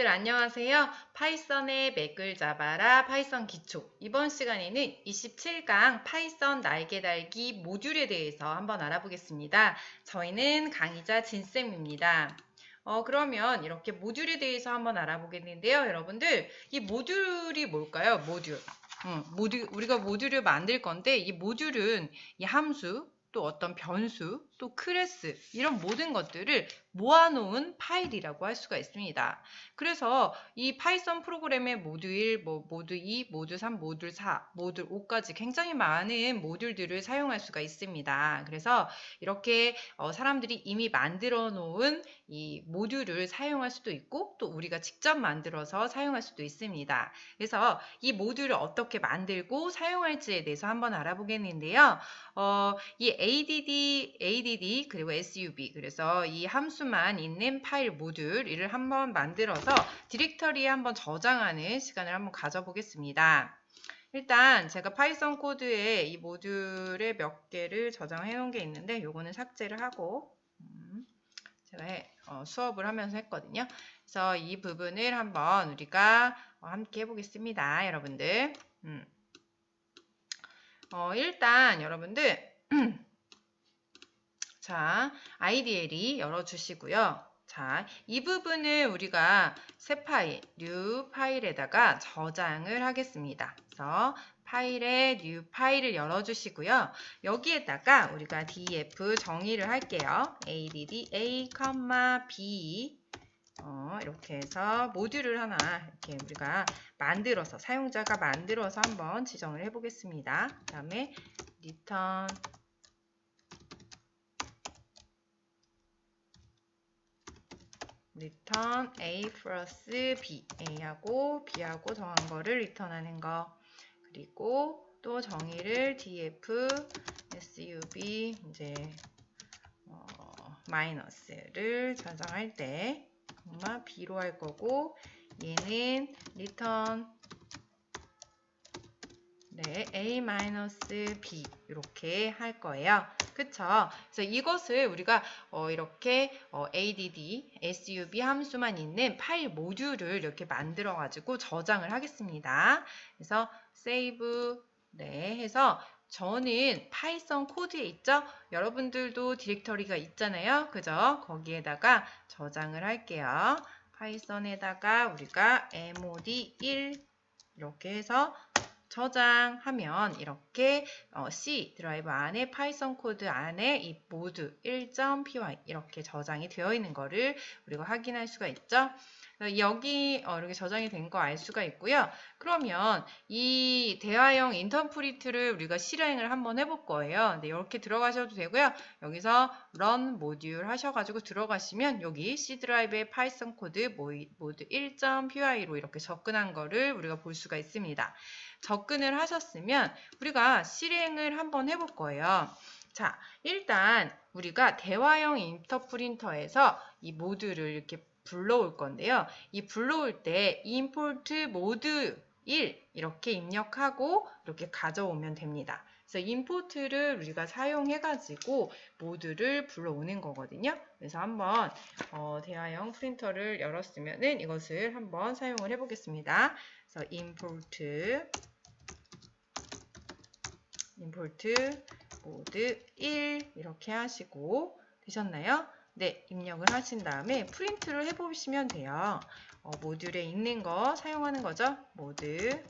여러분들 안녕하세요. 파이썬의 맥을 잡아라 파이썬 기초. 이번 시간에는 27강 파이썬 날개 달기 모듈에 대해서 한번 알아보겠습니다. 저희는 강의자 진쌤입니다. 그러면 이렇게 모듈에 대해서 한번 알아보겠는데요. 여러분들 이 모듈이 뭘까요? 모듈, 우리가 모듈을 만들 건데 이 모듈은 이 함수, 또 어떤 변수, 또 클래스 이런 모든 것들을 모아놓은 파일이라고 할 수가 있습니다. 그래서 이 파이썬 프로그램의 모듈 1, 모듈 2, 모듈 3, 모듈 4, 모듈 5까지 굉장히 많은 모듈들을 사용할 수가 있습니다. 그래서 이렇게 사람들이 이미 만들어 놓은 이 모듈을 사용할 수도 있고 또 우리가 직접 만들어서 사용할 수도 있습니다. 그래서 이 모듈을 어떻게 만들고 사용할지에 대해서 한번 알아보겠는데요. 이 add 그리고 sub 그래서 이 함수만 있는 파일 모듈 이를 한번 만들어서 디렉터리에 한번 저장하는 시간을 한번 가져보겠습니다. 일단 제가 파이썬 코드에 이 모듈에 몇 개를 저장해 놓은 게 있는데 요거는 삭제를 하고 제가 수업을 하면서 했거든요. 그래서 이 부분을 한번 우리가 함께 해보겠습니다. 여러분들 일단 여러분들 자, IDLE 열어주시고요. 자, 이 부분을 우리가 새 파일, new 파일에다가 저장을 하겠습니다. 그래서 파일에 new 파일을 열어주시고요. 여기에다가 우리가 df 정의를 할게요. add a, b 이렇게 해서 모듈을 하나 이렇게 우리가 만들어서 사용자가 만들어서 한번 지정을 해보겠습니다. 그 다음에 return a 플러스 b, a하고 b하고 정한 거를 리턴하는 거. 그리고 또 정의를 df sub 이제 마이너스를 저장할 때 b로 할 거고 얘는 return a-b 이렇게 할 거예요. 그쵸? 그래서 이것을 우리가 이렇게 add, sub 함수만 있는 파일 모듈을 이렇게 만들어 가지고 저장을 하겠습니다. 그래서 save 해서 저는 파이썬 코드에 있죠? 여러분들도 디렉터리가 있잖아요. 그죠? 거기에다가 저장을 할게요. 파이썬에다가 우리가 mod1 이렇게 해서 저장하면 이렇게 C 드라이브 안에 파이썬 코드 안에 이 모드 1.py 이렇게 저장이 되어 있는 거를 우리가 확인할 수가 있죠. 여기 이렇게 저장이 된 거 알 수가 있고요. 그러면 이 대화형 인터프리트를 우리가 실행을 한번 해볼 거예요. 네, 이렇게 들어가셔도 되고요. 여기서 run 모듈 하셔가지고 들어가시면 여기 C 드라이브의 파이썬 코드 모드 1.py로 이렇게 접근한 거를 우리가 볼 수가 있습니다. 접근을 하셨으면 우리가 실행을 한번 해볼 거예요. 자, 일단 우리가 대화형 인터프린터에서 이 모듈을 이렇게 불러올 건데요. 이 불러올 때 import mode 1 이렇게 입력하고 이렇게 가져오면 됩니다. 그래서 import를 우리가 사용해가지고 모듈을 불러오는 거거든요. 그래서 한번 대화형 프린터를 열었으면은 이것을 한번 사용을 해보겠습니다. 그래서 import mode 1 이렇게 하시고 되셨나요? 네, 입력을 하신 다음에 프린트를 해보시면 돼요. 모듈에 있는 거 사용하는 거죠. 모드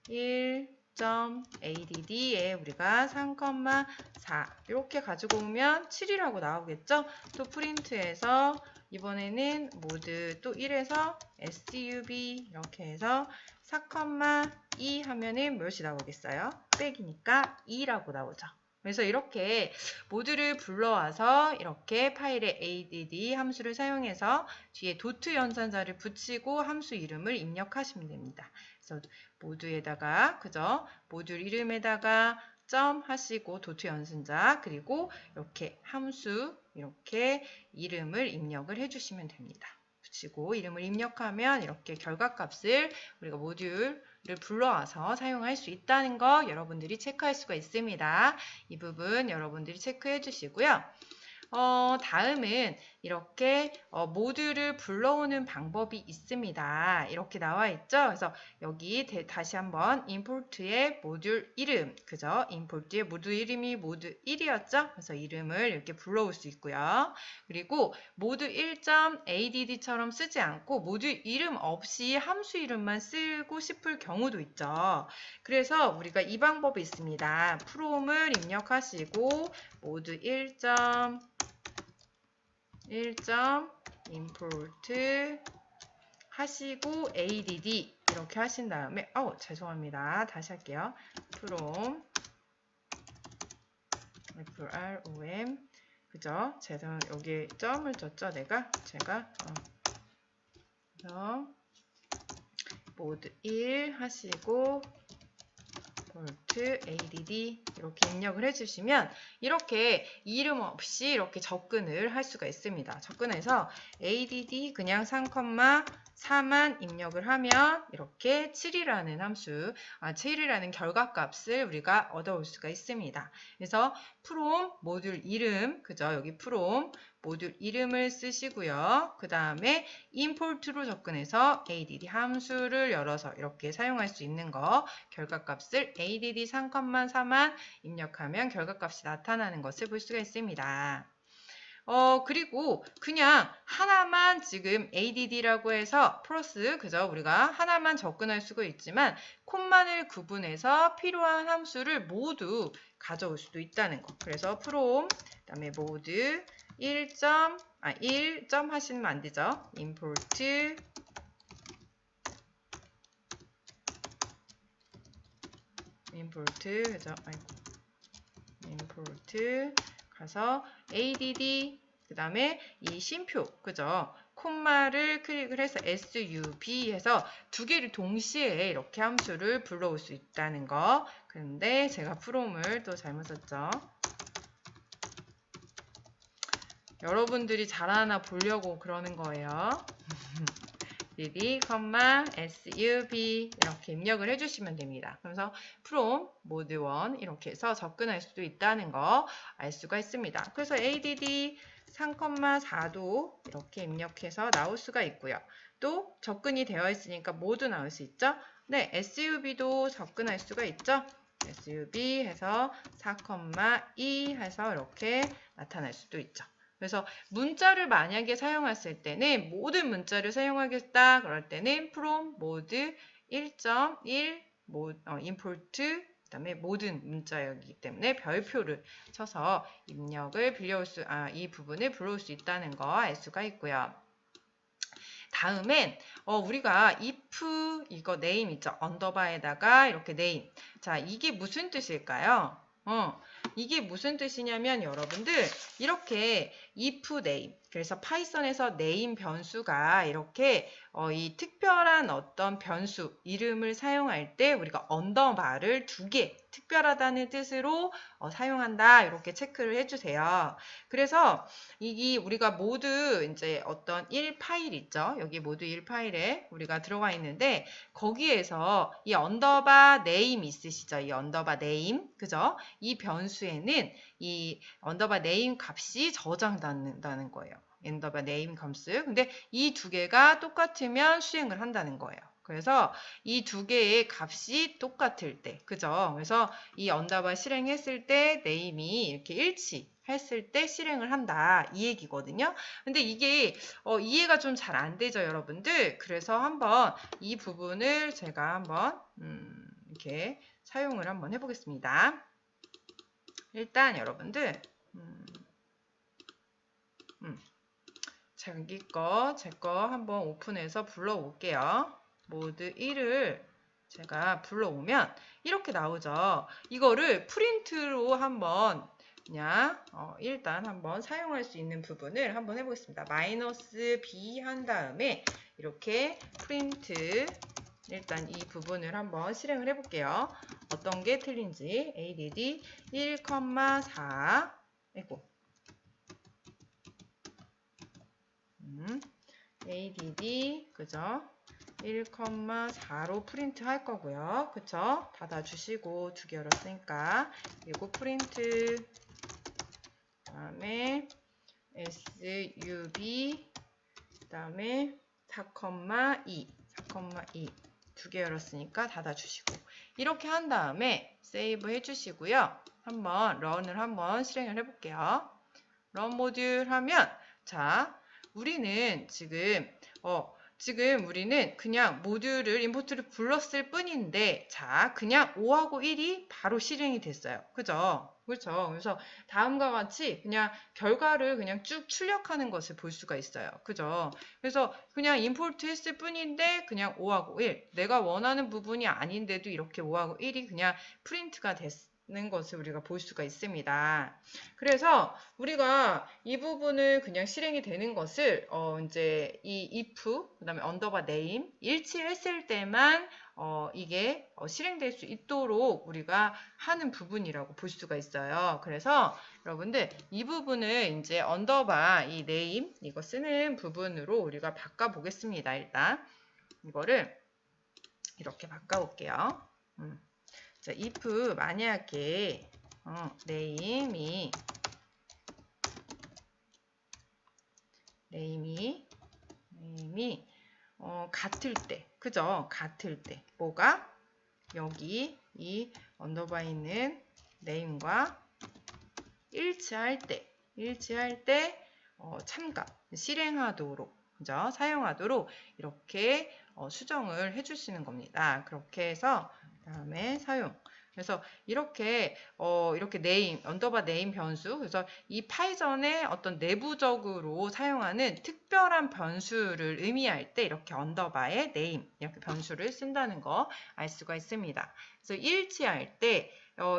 1.add에 우리가 3,4 이렇게 가지고 오면 7이라고 나오겠죠. 또 프린트해서 이번에는 모드 또 1에서 sub 이렇게 해서 4,2 하면은 몇이 나오겠어요? 백이니까 2라고 나오죠. 그래서 이렇게 모듈을 불러와서 이렇게 파일에 add 함수를 사용해서 뒤에 도트 연산자를 붙이고 함수 이름을 입력하시면 됩니다. 그래서 모듈에다가 그죠? 모듈 이름에다가 점 하시고 도트 연산자 그리고 이렇게 함수 이렇게 이름을 입력을 해주시면 됩니다. 붙이고 이름을 입력하면 이렇게 결과값을 우리가 모듈을 불러와서 사용할 수 있다는 거 여러분들이 체크할 수가 있습니다. 이 부분 여러분들이 체크해 주시고요. 다음은 이렇게 모듈을 불러오는 방법이 있습니다. 이렇게 나와 있죠. 그래서 여기 다시 한번 import의 모듈 이름, 그죠? import의 모듈 이름이 모듈 1이었죠. 그래서 이름을 이렇게 불러올 수 있고요. 그리고 모듈 1.add처럼 쓰지 않고 모듈 이름 없이 함수 이름만 쓰고 싶을 경우도 있죠. 그래서 우리가 이 방법이 있습니다. from을 입력하시고 모듈 1.import 하시고 add 이렇게 하신 다음에 죄송합니다. 다시 할게요. from 그죠? 제가 여기 점을 줬죠. 제가 그래서 모드 1 하시고 add 이렇게 입력을 해주시면 이렇게 이름 없이 이렇게 접근을 할 수가 있습니다. 접근해서 add 그냥 3,4만 입력을 하면 이렇게 7이라는 함수, 7이라는 결과값을 우리가 얻어올 수가 있습니다. 그래서 from 모듈 이름, 그죠? 여기 from 모듈 이름을 쓰시고요. 그 다음에 import로 접근해서 add 함수를 열어서 이렇게 사용할 수 있는 거, 결과값을 add 3,4만 입력하면 결과값이 나타나는 것을 볼 수가 있습니다. 그리고 그냥 하나만 지금 add라고 해서 플러스, 그죠? 우리가 하나만 접근할 수가 있지만 콤마를 구분해서 필요한 함수를 모두 가져올 수도 있다는 거. 그래서 from, 그다음에 모드 1 하시면 안 되죠. import 그죠? import 가서 add 그 다음에 이 쉼표, 그죠? 콤마를 클릭을 해서 sub 해서 두 개를 동시에 이렇게 함수를 불러올 수 있다는 거. 그런데 제가 from을 또 잘못 썼죠. 여러분들이 잘하나 보려고 그러는 거예요. dd, sub 이렇게 입력을 해주시면 됩니다. 그래서 from 모드 1 이렇게 해서 접근할 수도 있다는 거 알 수가 있습니다. 그래서 add 3,4도 이렇게 입력해서 나올 수가 있고요. 또 접근이 되어 있으니까 모두 나올 수 있죠. 네, sub도 접근할 수가 있죠. sub 해서 4,2 해서 이렇게 나타날 수도 있죠. 그래서 문자를 만약에 사용했을 때는 모든 문자를 사용하겠다 그럴 때는 from mode 1.1 import 그다음에 모든 문자이기 때문에 별표를 쳐서 입력을 이 부분을 불러올 수 있다는 거 알 수가 있고요. 다음엔 우리가 if 이거 name 있죠. 언더바에다가 이렇게 name. 자, 이게 무슨 뜻일까요? 이게 무슨 뜻이냐면 여러분들 이렇게 if name 그래서 파이썬에서 name 변수가 이렇게 이 특별한 어떤 변수 이름을 사용할 때 우리가 언더바를 2개 특별하다는 뜻으로 사용한다 이렇게 체크를 해주세요. 그래서 이 우리가 모두 이제 어떤 1파일 있죠. 여기 모두 1파일에 우리가 들어가 있는데 거기에서 이 언더바 name 있으시죠? 이 언더바 name 그죠? 이 변수에는 이 언더바 name 값이 저장된다는 거예요. 언더바 name 값을. 근데 이 두 개가 똑같으면 수행을 한다는 거예요. 그래서 이 두 개의 값이 똑같을 때, 그죠? 그래서 이 언더바 실행했을 때 name이 이렇게 일치했을 때 실행을 한다 이 얘기거든요. 근데 이게 이해가 좀 잘 안 되죠, 여러분들. 그래서 한번 이 부분을 제가 한번 이렇게 사용을 한번 해보겠습니다. 일단 여러분들 제 거 한번 오픈해서 불러올게요. 모드 1을 제가 불러오면 이렇게 나오죠. 이거를 프린트로 한번 그냥 일단 한번 사용할 수 있는 부분을 한번 해보겠습니다. -b 한 다음에 이렇게 프린트 일단 이 부분을 한번 실행을 해볼게요. 어떤 게 틀린지 add 1,4 add 그죠? 1,4로 프린트 할 거고요. 그쵸? 닫아주시고 두 개 열었으니까 그리고 프린트 다음에 SUB 그다음에 4,2 두 개 열었으니까 닫아주시고 이렇게 한 다음에 세이브 해주시고요. 한번 런을 한번 실행을 해볼게요. 런 모듈 하면 자 우리는 지금 우리는 그냥 모듈을 임포트를 불렀을 뿐인데 자 그냥 5하고 1이 바로 실행이 됐어요. 그죠? 그렇죠. 그래서 다음과 같이 그냥 결과를 그냥 쭉 출력하는 것을 볼 수가 있어요. 그죠? 그래서 그냥 임포트 했을 뿐인데 그냥 5하고 1 내가 원하는 부분이 아닌데도 이렇게 5하고 1이 그냥 프린트가 됐는 것을 우리가 볼 수가 있습니다. 그래서 우리가 이 부분을 그냥 실행이 되는 것을 이제 이 if 그다음에 언더바 name 일치했을 때만 이게 실행될 수 있도록 우리가 하는 부분이라고 볼 수가 있어요. 그래서 여러분들 이 부분을 이제 언더바 이 name 이거 쓰는 부분으로 우리가 바꿔 보겠습니다. 일단 이거를 이렇게 바꿔 볼게요. 자, if 만약에 name이 같을 때, 그죠? 같을 때, 뭐가? 여기 이 언더바 있는 name과 일치할 때 참가, 실행하도록, 그죠? 사용하도록 이렇게 수정을 해주시는 겁니다. 그렇게 해서 그다음에 사용. 그래서 이렇게 name, 언더바 name 변수, 그래서 이 파이썬의 어떤 내부적으로 사용하는 특별한 변수를 의미할 때 이렇게 언더바의 name 이렇게 변수를 쓴다는 거 알 수가 있습니다. 그래서 일치할 때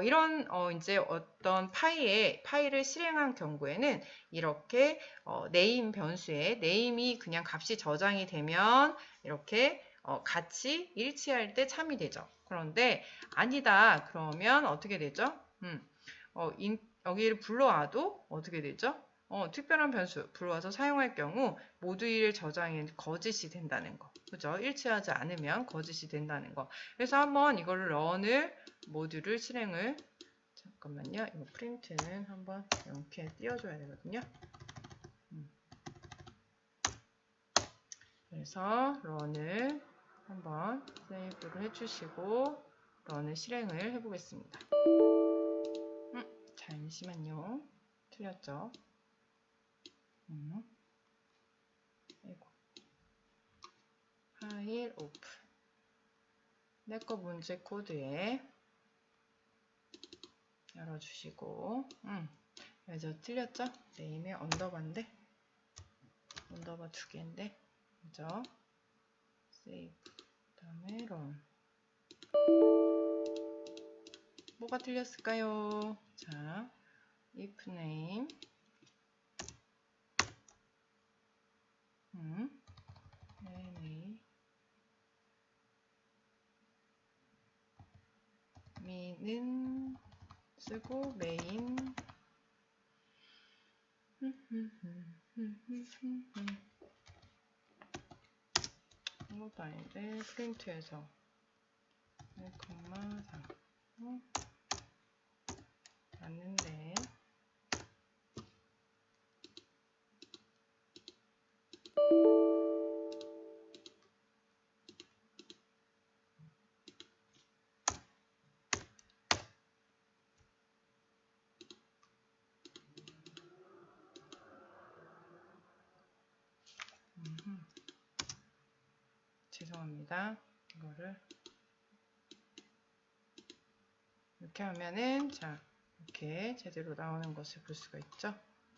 이런 이제 어떤 파일을 실행한 경우에는 이렇게 name 변수에 name이 그냥 값이 저장이 되면 이렇게 같이 일치할 때 참이 되죠. 그런데 아니다 그러면 어떻게 되죠? 여기를 불러와도 어떻게 되죠? 특별한 변수 불러와서 사용할 경우 모듈 저장이 거짓이 된다는 거. 그죠? 일치하지 않으면 거짓이 된다는 거. 그래서 한번 이걸 런을 모듈을 실행을 잠깐만요. 이거 프린트는 한번 이렇게 띄워줘야 되거든요. 그래서 런을 한번 세이브를 해주시고 런을 실행을 해보겠습니다. 잠시만요. 틀렸죠? 아이고. 파일 오픈. 내 거 문제 코드에 열어주시고 그래서 틀렸죠? 네임의 언더바인데 언더바 두 개인데 그죠? 세이브 그 다음에 런 뭐가 틀렸을까요? 자, if name me는 쓰고 main 이것도 아닌데 프린트에서 1,3 맞는데 죄송합니다. 이거를 이렇게 하면은 자 이렇게 제대로 나오는 것을 볼 수가 있죠.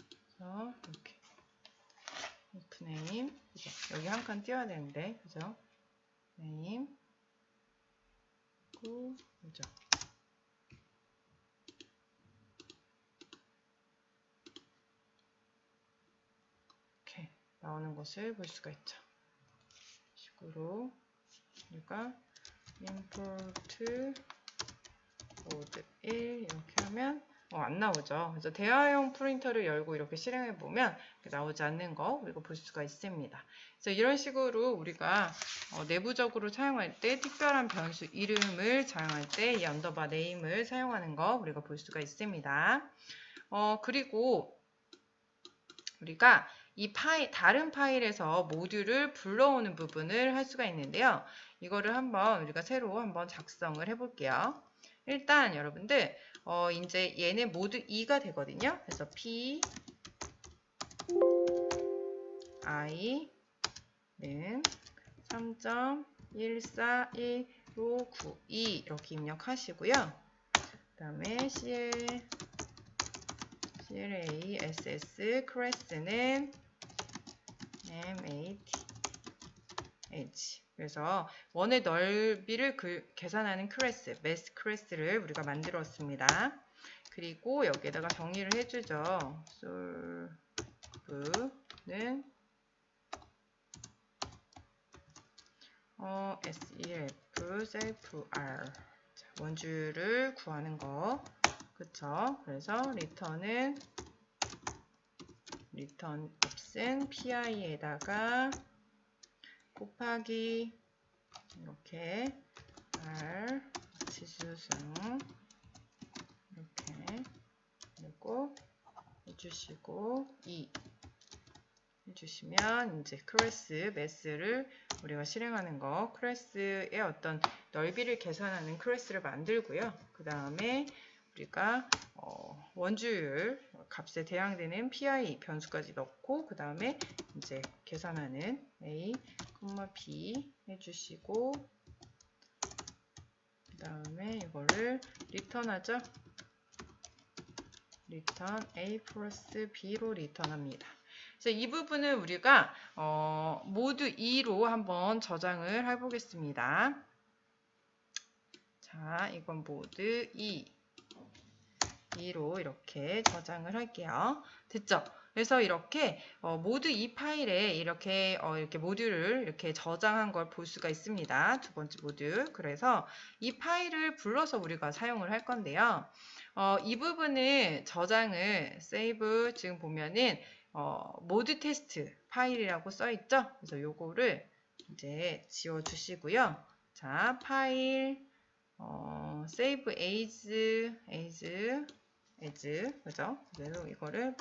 그래서 이렇게 if name 여기 한 칸 띄워야 되는데 그죠? name 그죠? 이렇게 나오는 것을 볼 수가 있죠. 식으로 우리가 import mode 1 이렇게 하면 안 나오죠. 그래서 대화용 프린터를 열고 이렇게 실행해 보면 나오지 않는 거 우리가 볼 수가 있습니다. 그래서 이런 식으로 우리가 내부적으로 사용할 때 특별한 변수 이름을 사용할 때 이 언더바 네임을 사용하는 거 우리가 볼 수가 있습니다. 그리고 우리가 이 다른 파일에서 모듈을 불러오는 부분을 할 수가 있는데요. 이거를 한번 우리가 새로 한번 작성을 해볼게요. 일단 여러분들 이제 얘는 모두 2가 되거든요. 그래서 P i는 3.14159 이렇게 입력하시고요. 그 다음에 CLASS class는 MATH. 그래서 원의 넓이를 계산하는 클래스, 매스 클래스를 우리가 만들었습니다. 그리고 여기에다가 정의를 해주죠. solve는 self r 원주를 구하는 거. 그쵸? 그래서 리턴은 리턴 값은 pi에다가 곱하기 이렇게 r 지수승 이렇게 그리고 해주시고 2 해주시면 이제 클래스 매스를 우리가 실행하는 거 클래스의 어떤 넓이를 계산하는 클래스를 만들고요. 그 다음에 우리가 원주율 값에 해당되는 pi 변수까지 넣고 그 다음에 이제 계산하는 a, b 해주시고 그 다음에 이거를 리턴하죠. 리턴 a 플러스 b로 리턴합니다. 그래서 이 부분은 우리가 모두 2로 한번 저장을 해보겠습니다. 자, 이건 모두 2로 이렇게 저장을 할게요. 됐죠? 그래서 이렇게 모두 이 파일에 이렇게 모듈을 이렇게 저장한 걸 볼 수가 있습니다. 두 번째 모듈. 그래서 이 파일을 불러서 우리가 사용을 할 건데요. 이 부분은 저장을 세이브 지금 보면은 모드 테스트 파일이라고 써 있죠? 그래서 요거를 이제 지워 주시고요. 자, 파일 save as 그죠? 그래서 이거를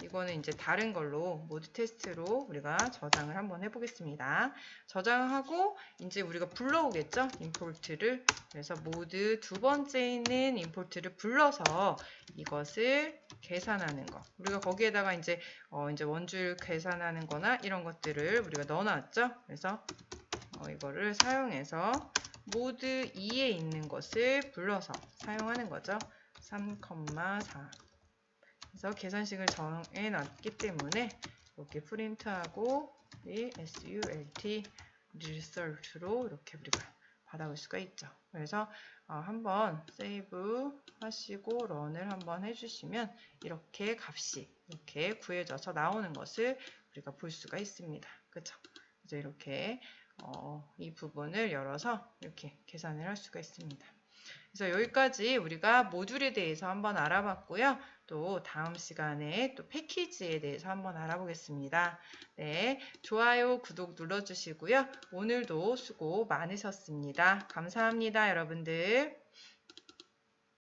이거는 이제 다른 걸로 모드 테스트로 우리가 저장을 한번 해보겠습니다. 저장하고 이제 우리가 불러오겠죠? 임포트를. 그래서 모드 두 번째 있는 임포트를 불러서 이것을 계산하는 거. 우리가 거기에다가 이제 원줄 계산하는 거나 이런 것들을 우리가 넣어놨죠? 그래서 이거를 사용해서 모드 2에 있는 것을 불러서 사용하는 거죠. 3,4 그래서 계산식을 정해놨기 때문에 이렇게 프린트하고 이 sult result로 이렇게 우리가 받아볼 수가 있죠. 그래서 한번 세이브 하시고 런을 한번 해주시면 이렇게 값이 이렇게 구해져서 나오는 것을 우리가 볼 수가 있습니다. 그렇죠? 그래서 이렇게 이 부분을 열어서 이렇게 계산을 할 수가 있습니다. 그래서 여기까지 우리가 모듈에 대해서 한번 알아봤고요. 또 다음 시간에 또 패키지에 대해서 한번 알아보겠습니다. 네, 좋아요, 구독 눌러주시고요. 오늘도 수고 많으셨습니다. 감사합니다, 여러분들.